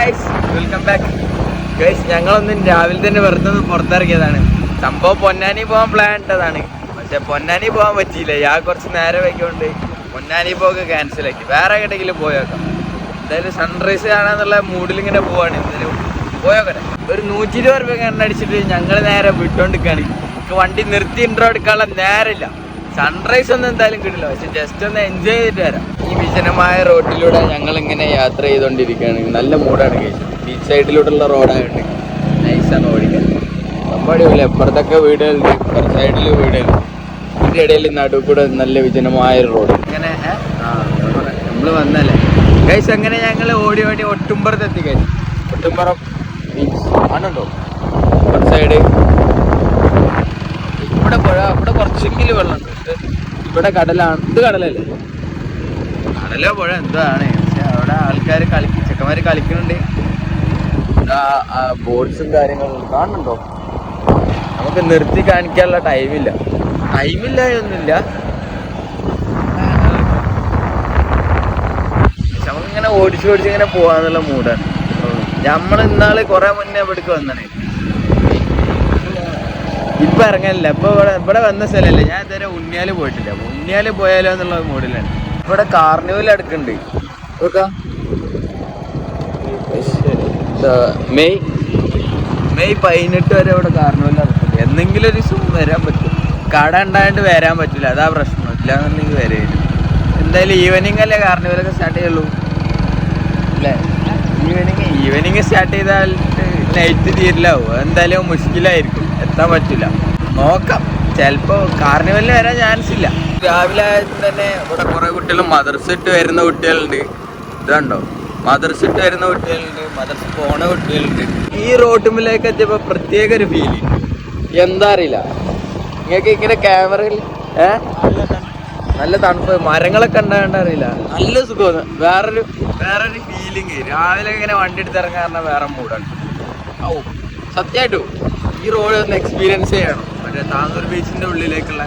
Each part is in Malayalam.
Guys, welcome back. ഗൈസ്, ഞങ്ങളൊന്നും രാവിലെ തന്നെ വെറുതെ ഒന്ന് പുറത്തിറങ്ങിയതാണ്. സംഭവം പൊന്നാനി പോകാൻ പ്ലാൻ ഇട്ടതാണ്, പക്ഷെ പൊന്നാനി പോകാൻ പറ്റിയില്ല. കുറച്ച് നേരം വയ്ക്കൊണ്ട് പൊന്നാനി പോക്ക് ക്യാൻസലാക്കി. വേറെ എവിടെയെങ്കിലും പോയേക്കാം. എന്തായാലും സൺറൈസ് കാണാന്നുള്ള മൂഡിൽ ഇങ്ങനെ പോവാണ്. എന്തായാലും പോയോക്കട്ടെ. ഒരു 120 രൂപ കണ്ണടിച്ചിട്ട് ഞങ്ങൾ നേരെ വിട്ടോണ്ടിരിക്കുകയാണ്. എനിക്ക് വണ്ടി നിർത്തി ഇൻട്രോ എടുക്കാനുള്ള നേരമില്ല. സൺറൈസ് ഒന്നും എന്തായാലും കിട്ടില്ല, പക്ഷെ ജസ്റ്റ് ഒന്ന് എൻജോയ് ചെയ്തിട്ട് വരാം. ഈ വിജനമായ റോഡിലൂടെ ഞങ്ങൾ ഇങ്ങനെ യാത്ര ചെയ്തുകൊണ്ടിരിക്കുകയാണ്. നല്ല മൂടാണ് കഴിച്ചത്. ബീച്ച് സൈഡിലൂടെയുള്ള റോഡായതുകൊണ്ട് നൈസാണ് ഓടിക്കാൻ. അടിപൊളി. എപ്പുറത്തൊക്കെ വീടുകളുണ്ട്, ഇപ്പുറത്തെ സൈഡിൽ വീടുകളുണ്ട്. ഇതിൻ്റെ ഇടയിൽ നടുവ് കൂടെ നല്ല വിജനമായ റോഡ്. അങ്ങനെ നമ്മൾ വന്നല്ലേ ഗൈസ്. അങ്ങനെ ഞങ്ങൾ ഓടി ഓടി ഒട്ടുംപുറത്ത് എത്തിക്കഴിഞ്ഞു. ഒട്ടുംപുറം ബീച്ച് ആണുണ്ടോ ഇപ്പുറത്തെ സൈഡ്. ഇവിടെ പുഴ, ഇവിടെ കുറച്ചെങ്കിലും വെള്ളമുണ്ട്. ഇവിടെ കടലാണ്. ഇത് കടലല്ലേ? കടലോ പുഴ എന്താണ്? പക്ഷെ അവിടെ ആൾക്കാർ ചെക്കന്മാർ കളിക്കുന്നുണ്ട്. ബോട്ട്സും കാര്യങ്ങളും കാണുന്നുണ്ടോ? നമുക്ക് നിർത്തി കാണിക്കാനുള്ള ടൈമില്ല ഒന്നുമില്ല. നമുക്കിങ്ങനെ ഓടിച്ചിങ്ങനെ പോവാന്നുള്ള മൂടാണ്. നമ്മൾ ഇന്നാള് കുറെ മുന്നേ ഇവിടേക്ക് വന്നാണ്. ഇപ്പൊ ഇറങ്ങാനില്ല. ഇപ്പൊ ഇവിടെ വന്ന സ്ഥലമല്ലേ. ഞാൻ ഇതുവരെ ഉണ്ണിയാല് പോയിട്ടില്ല. ഉണ്ണിയാല് പോയാലോ എന്നുള്ള മൂഡിലാണ്. ഇവിടെ കാർണിവൽ എടുക്കുന്നുണ്ട്. മെയ് 18 വരെ ഇവിടെ കാർണിവൽ നടക്കുന്നുണ്ട്. എന്തെങ്കിലും ഒരു ദിവസം വരാൻ പറ്റും. കട ഉണ്ടായിട്ട് വരാൻ പറ്റില്ല, അതാ പ്രശ്നം. ഇല്ലാന്നുണ്ടെങ്കിൽ വരെയും. എന്തായാലും ഈവനിങ് അല്ലേ കാർണിവലൊക്കെ സ്റ്റാർട്ട് ചെയ്യുള്ളൂ അല്ലേ? ഈവനിങ് സ്റ്റാർട്ട് ചെയ്താൽ നൈറ്റ് തീരില്ലാവും. എന്തായാലും മുഷ്കിലായിരിക്കും, എത്താൻ പറ്റില്ല. നോക്കാം, ചിലപ്പോ കാർണിവലിന് വരാൻ ചാൻസ് ഇല്ല. രാവിലെ തന്നെ ഇവിടെ കുറെ കുട്ടികൾ മദർസ ഇട്ട് വരുന്ന കുട്ടികളുണ്ട്. ഇതുണ്ടോ, മദർസ ഇട്ട് വരുന്ന കുട്ടികളുണ്ട്, മദർസ പോണ കുട്ടികളുണ്ട്. ഈ റോട്ടുമ്പിലേക്ക് എത്തിയപ്പോ പ്രത്യേക ഒരു ഫീലിംഗ്. എന്താ അറിയില്ല നിങ്ങൾക്ക്. ഇങ്ങനെ ക്യാമറയിൽ നല്ല തണുപ്പ്, മരങ്ങളൊക്കെ ഉണ്ടാകണ്ട അറിയില്ല. നല്ല സുഖമാണ്. വേറൊരു ഫീലിംഗ്. രാവിലെ ഇങ്ങനെ വണ്ടി എടുത്തിറങ്ങാൻ വേറെ മൂടാണ്. സത്യമായിട്ടും ഈ റോഡ് ഒന്ന് എക്സ്പീരിയൻസ് ചെയ്യണം. മറ്റേ താന്നൂർ ബീച്ചിന്റെ ഉള്ളിലേക്കുള്ള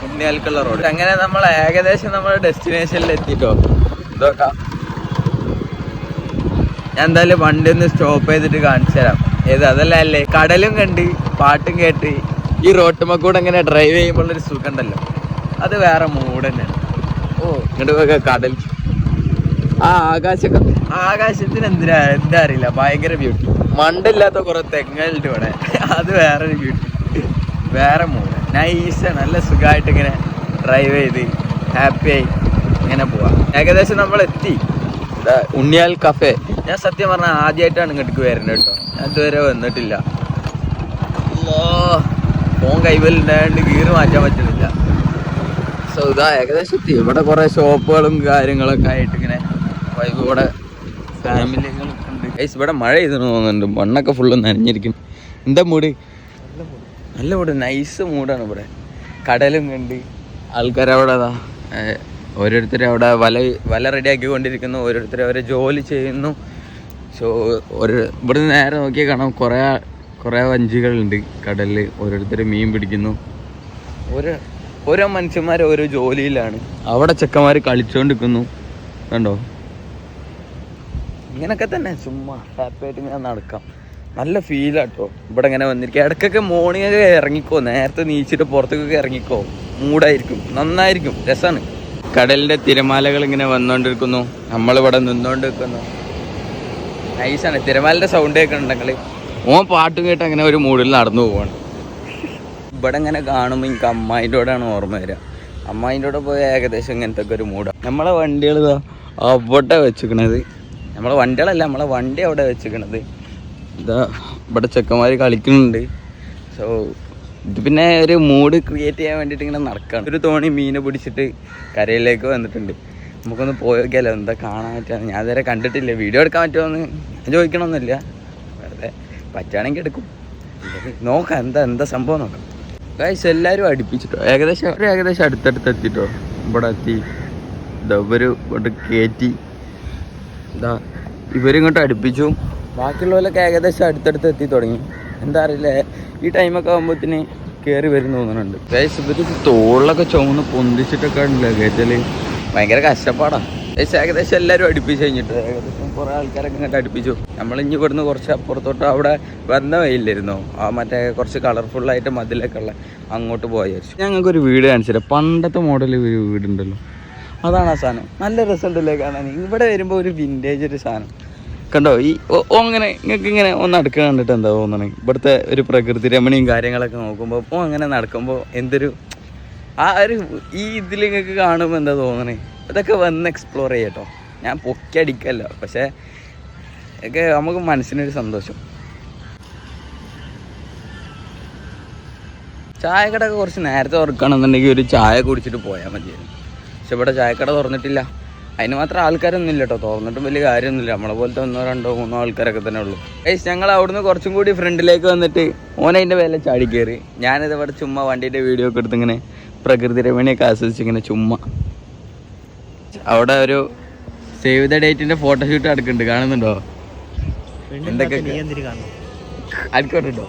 ഉണ്ണിയാൽക്കുള്ള റോഡ്. അങ്ങനെ നമ്മൾ ഏകദേശം നമ്മുടെ ഡെസ്റ്റിനേഷനിൽ എത്തിട്ടോ. ഇതൊക്കെ ഞാൻ എന്തായാലും വണ്ടി ഒന്ന് സ്റ്റോപ്പ് ചെയ്തിട്ട് കാണിച്ചു തരാം. അതല്ല അല്ലേ, കടലും കണ്ട് പാട്ടും കേട്ട് ഈ റോട്ടുമ്മ കൂടെ ഇങ്ങനെ ഡ്രൈവ് ചെയ്യുമ്പോഴൊരു സുഖം ഉണ്ടല്ലോ, അത് വേറെ മൂഡ് തന്നെയാണ്. ഇങ്ങോട്ട് കടൽ, ആകാശത്തിന് എന്താ അറിയില്ല, ഭയങ്കര ബ്യൂട്ടി. മണ്ടില്ലാത്ത കുറെ തെങ്ങലുണ്ട് ഇവിടെ, അത് വേറൊരു ബ്യൂട്ടി, വേറെ മൂഡ്. നൈസ്, നല്ല സുഖമായിട്ട് ഇങ്ങനെ ഡ്രൈവ് ചെയ്ത് ഹാപ്പിയായി ഇങ്ങനെ പോവാം. ഏകദേശം നമ്മൾ എത്തി ഉണ്ണിയാൽ കഫേ. ഞാൻ സത്യം പറഞ്ഞാൽ ആദ്യമായിട്ടാണ് ഇങ്ങോട്ട് വരുന്നത് കേട്ടോ. ഞാൻ ഇതുവരെ വന്നിട്ടില്ല. ഫോൺ കൈവല്ലുണ്ടായതുകൊണ്ട് ഗീറ് മാറ്റാൻ പറ്റുന്നില്ല. സോ ഇതാ ഏകദേശം എത്തി. ഇവിടെ കുറെ ഷോപ്പുകളും കാര്യങ്ങളൊക്കെ ആയിട്ട് ഇങ്ങനെ ഇവിടെ ഫാമിലികളൊക്കെ ഉണ്ട്. ഗൈസ്, ഇവിടെ മഴ ചെയ്തെന്ന് തോന്നുന്നുണ്ട്. മണ്ണൊക്കെ ഫുള്ള് നനഞ്ഞിരിക്കും. എന്താ മൂഡ്? നല്ല മൂഡ്, നൈസ് മൂഡാണ്. ഇവിടെ കടലും കണ്ട് ആൾക്കാരവിടെ ഓരോരുത്തർ അവിടെ വല റെഡിയാക്കിക്കൊണ്ടിരിക്കുന്നു. ഓരോരുത്തർ അവരെ ജോലി ചെയ്യുന്നു. സോ ഇവിടെ നേരെ നോക്കിയാൽ കാണാം കുറേ വഞ്ചികളുണ്ട് കടലിൽ. ഓരോരുത്തർ മീൻ പിടിക്കുന്നു. ഓരോ മനുഷ്യന്മാർ ഓരോ ജോലിയിലാണ്. അവിടെ ചെക്കന്മാർ കളിച്ചുകൊണ്ടിരിക്കുന്നു. കണ്ടോ? ഇങ്ങനൊക്കെ തന്നെ ചുമ്മാ ഹാപ്പിയായിട്ട് ഇങ്ങനെ നടക്കാം. നല്ല ഫീലാട്ടോ ഇവിടെ ഇങ്ങനെ വന്നിരിക്കുക. ഇടയ്ക്കൊക്കെ മോർണിംഗ് ഒക്കെ ഇറങ്ങിക്കോ, നേരത്തെ നീച്ചിട്ട് പുറത്തേക്കൊക്കെ ഇറങ്ങിക്കോ. മൂടായിരിക്കും, നന്നായിരിക്കും, രസമാണ്. കടലിൻ്റെ തിരമാലകൾ ഇങ്ങനെ വന്നുകൊണ്ടിരിക്കുന്നു. നമ്മളിവിടെ നിന്നുകൊണ്ടിരിക്കുന്നു. നൈസാണ്. തിരമാലയുടെ സൗണ്ട് കേൾക്കുന്നുണ്ടെങ്കിൽ പാട്ടും കേട്ട് അങ്ങനെ ഒരു മൂഡിൽ നടന്നു പോവാണ്. ഇവിടെ ഇങ്ങനെ കാണുമ്പോൾ എനിക്ക് അമ്മായിൻ്റെ കൂടെയാണ് ഓർമ്മ വരിക. അമ്മായിൻ്റെ കൂടെ പോയ ഏകദേശം ഇങ്ങനത്തെ ഒക്കെ ഒരു മൂടാണ്. നമ്മളെ വണ്ടികൾ അവിടെ വെച്ചിരിക്കണത്, നമ്മളെ വണ്ടി അവിടെ വെച്ചിരിക്കണത്. ഇവിടെ ചെക്കന്മാർ കളിക്കുന്നുണ്ട്. സോ ഇത് പിന്നെ ഒരു മൂഡ് ക്രിയേറ്റ് ചെയ്യാൻ വേണ്ടിയിട്ട് ഇങ്ങനെ നടക്കുകയാണ്. ഒരു തോണി മീനെ പിടിച്ചിട്ട് കരയിലേക്ക് വന്നിട്ടുണ്ട്. നമുക്കൊന്ന് പോയൊക്കെയല്ലോ, എന്താ കാണാൻ പറ്റുക. ഞാൻ ഇതുവരെ കണ്ടിട്ടില്ല. വീഡിയോ എടുക്കാൻ പറ്റുമോയെന്ന് ഞാൻ ചോദിക്കണമെന്നില്ല, വെറുതെ പറ്റുകയാണെങ്കിൽ എടുക്കും. നോക്കാം എന്താ സംഭവം നോക്കാം. ഗൈസ്, എല്ലാവരും അടുപ്പിച്ചിട്ടോ. ഏകദേശം അടുത്തടുത്ത് എത്തിട്ടോ. ഇവിടെ എത്തി. ഇവര് കയറ്റി. ഇവരിങ്ങോട്ട് അടുപ്പിച്ചു. ബാക്കിയുള്ളവരൊക്കെ ഏകദേശം അടുത്തടുത്ത് എത്തി തുടങ്ങി. എന്താ അറിയില്ല, ഈ ടൈമൊക്കെ ആകുമ്പോഴത്തേന് കയറി വരും തോന്നുന്നുണ്ട്. ഗൈസ്, ഇവർ തോളിലൊക്കെ ചുമന്ന് പൊന്തിച്ചിട്ടൊക്കെ ഉണ്ടല്ലോ കയറ്റല്. ഭയങ്കര കഷ്ടപ്പാടാണ്. ഏകദേശം എല്ലാവരും അടുപ്പിച്ച് കഴിഞ്ഞിട്ട് ഏകദേശം കുറേ ആൾക്കാരൊക്കെ ഇങ്ങോട്ട് അടുപ്പിച്ചു. നമ്മളിഞ്ഞ് ഇവിടുന്ന് കുറച്ച് അപ്പുറത്തോട്ട് അവിടെ വന്ന വഴിയില്ലായിരുന്നോ ആ മറ്റേ കുറച്ച് കളർഫുള്ളായിട്ട് മതിലൊക്കെ ഉള്ള അങ്ങോട്ട് പോയായിരിച്ചു. ഞങ്ങൾക്കൊരു വീട് കാണിച്ചില്ല, പണ്ടത്തെ മോഡൽ ഒരു വീടുണ്ടല്ലോ, അതാണ് ആ സാധനം. നല്ല രസമുണ്ടല്ലേ കാണാൻ. ഇവിടെ വരുമ്പോൾ ഒരു വിൻറ്റേജ് ഒരു സാധനം കണ്ടോ. ഈ അങ്ങനെ നിങ്ങൾക്ക് ഇങ്ങനെ ഒന്ന് നടക്കുക കണ്ടിട്ട് എന്താ തോന്നണേ, ഇവിടുത്തെ ഒരു പ്രകൃതി രമണിയും കാര്യങ്ങളൊക്കെ നോക്കുമ്പോൾ അപ്പോൾ അങ്ങനെ നടക്കുമ്പോൾ എന്തൊരു ആ ഒരു ഈ ഇതിൽ നിങ്ങൾക്ക് കാണുമ്പോൾ എന്താ തോന്നണേ. ഇതൊക്കെ വന്ന് എക്സ്പ്ലോർ ചെയ്യട്ടോ. ഞാൻ പൊക്കി അടിക്കല്ല, പക്ഷേ ഒക്കെ നമുക്ക് മനസ്സിനൊരു സന്തോഷം. ചായക്കടയൊക്കെ കുറച്ച് നേരത്തെ തുറക്കുകയാണെന്നുണ്ടെങ്കിൽ ഒരു ചായ കുടിച്ചിട്ട് പോയാൽ മതിയായിരുന്നു. പക്ഷെ ഇവിടെ ചായക്കട തുറന്നിട്ടില്ല. അതിന് മാത്രം ആൾക്കാരൊന്നും ഇല്ല കേട്ടോ. തുറന്നിട്ടും വലിയ കാര്യമൊന്നുമില്ല. നമ്മളെ പോലത്തെ 1 2 3 ആൾക്കാരൊക്കെ തന്നെ ഉള്ളൂ. ഞങ്ങൾ അവിടുന്ന് കുറച്ചും കൂടി ഫ്രണ്ടിലേക്ക് വന്നിട്ട് ഓനതിൻ്റെ മേലെ ചാടി കയറി. ഞാനിത് ഇവിടെ ചുമ്മാ വണ്ടീൻ്റെ വീഡിയോ ഒക്കെ എടുത്ത് ഇങ്ങനെ പ്രകൃതി രമണിയൊക്കെ ആസ്വദിച്ച് ഇങ്ങനെ ചുമ്മാ. അവിടെ ഒരു സേവ് ദ ഡേറ്റിൻ്റെ ഫോട്ടോഷൂട്ട് നടക്കുന്നുണ്ട്, കാണുന്നുണ്ടോ? എന്തൊക്കെ ആയിക്കോട്ടോ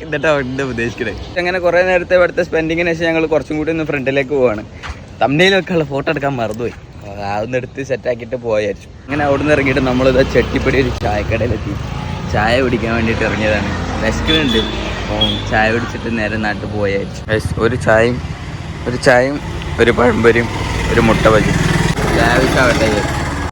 എന്നിട്ടാ ഉണ്ട് ഉദ്ദേശിക്കണേ. അങ്ങനെ കുറേ നേരത്തെ ഇവിടുത്തെ സ്പെൻഡിങ്ങിന് ശേഷം ഞങ്ങൾ കുറച്ചും കൂടി ഒന്ന് ഫ്രണ്ടിലേക്ക് പോവാണ്. തമ്മിലൊക്കെ ഉള്ള ഫോട്ടോ എടുക്കാൻ മറന്നുപോയി. അതൊന്ന് എടുത്ത് സെറ്റാക്കിയിട്ട് പോയായിരിച്ചു. അങ്ങനെ അവിടെ നിന്ന് ഇറങ്ങിയിട്ട് നമ്മളിതാ ചെട്ടിപ്പടി ഒരു ചായക്കടയിലെത്തി. ചായ കുടിക്കാൻ വേണ്ടിയിട്ട് ഇറങ്ങിയതാണ്. വിശക്കുന്നുണ്ട്. അപ്പോൾ ചായ കുടിച്ചിട്ട് നേരെ നാട്ടിൽ പോയായിരിച്ചു. ഒരു ചായയും ഒരു പഴംപൊരിയും ഒരു മുട്ട ബജി ചായ വെച്ചാവട്ടെ.